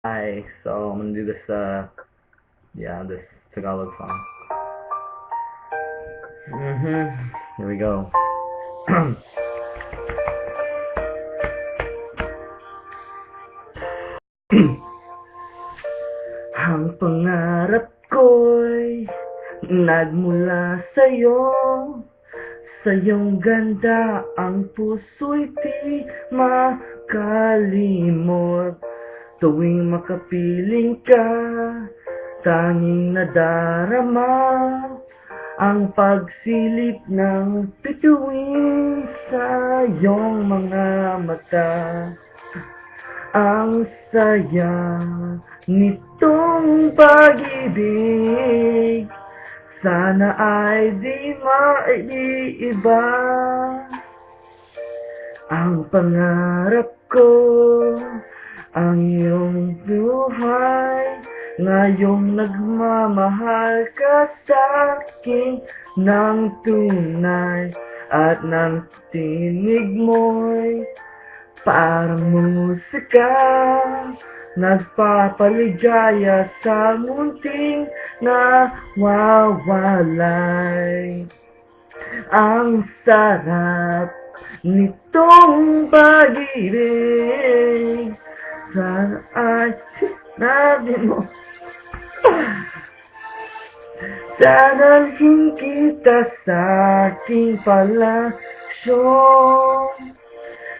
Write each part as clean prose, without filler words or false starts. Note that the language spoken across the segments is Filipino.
Hi, so I'm gonna do this, this Tagalog song. Here we go. Ang pangarap ko'y nagmula sa'yo. Sa iyong ganda ang puso'y di makalimot. Tuwing makapiling ka, tanging nadarama ang pagsilip ng bituin sa iyong mga mata. Ang saya nitong pag-ibig, sana ay di maiiba. Ang pangarap ko, ang iyong buhay, ngayong nagmamahal ka sa'kin ng tunay, at ng tinig mo'y parang musika, nagpapaligaya sa munting nawawalay. Ang sarap nitong pag-ibig, sana ay sinabi mo. Dadalhin kita sa aking palasyo,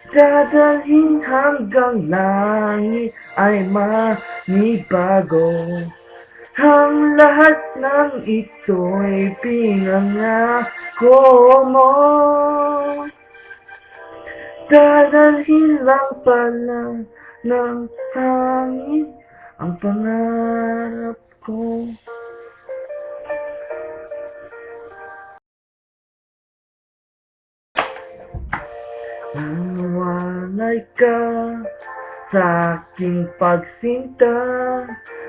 dadalhin hanggang langit ay manibago. Ang lahat ng ito'y pinangako mo. Dadalhin lang pala ng hangin ang pangarap ko. Nangangalay ka sa aking pagsinta,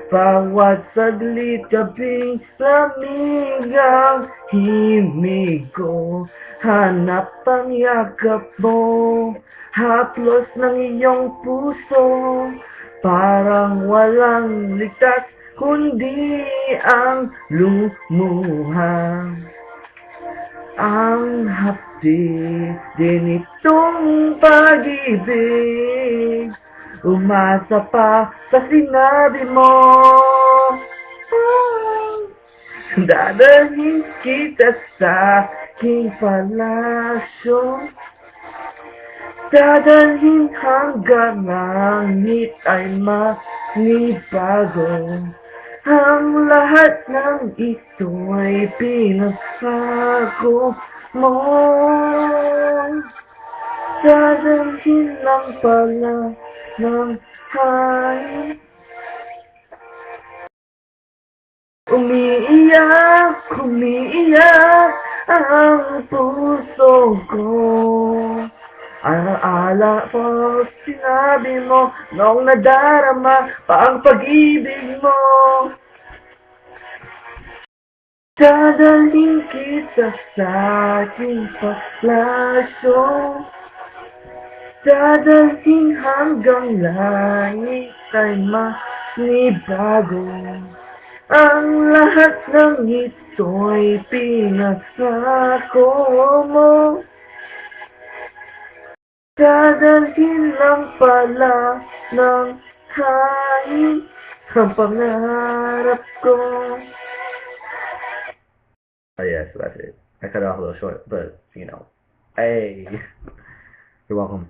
bawat saglit gabing lamig ang himig ko. Hanap ang yakap mo, haplos ng iyong puso, parang walang ligtas kundi ang lumuha. Ang hapdi din itong pag-ibig, umasa pa sa sinabi mo. Dadalhin kita sa aking palasyo, dadalhin hanggang langit ay manibago. Ang lahat ng ito ay pinagpako mo. Dadalhin lang pala ng hangin. Umiiyak ang puso ko. Alaala po sinabi mo nung nadarama pa ang pag-ibig mo. Dadalhin kita sa aking palasyo, dadalhin hanggang langit ay manibago. Ang lahat ng ito'y pinangako mo. Dadalhin lang pala ng hangin ang pangarap ko. Oh yeah, so that's it. I cut it off a little short, but hey, you're welcome.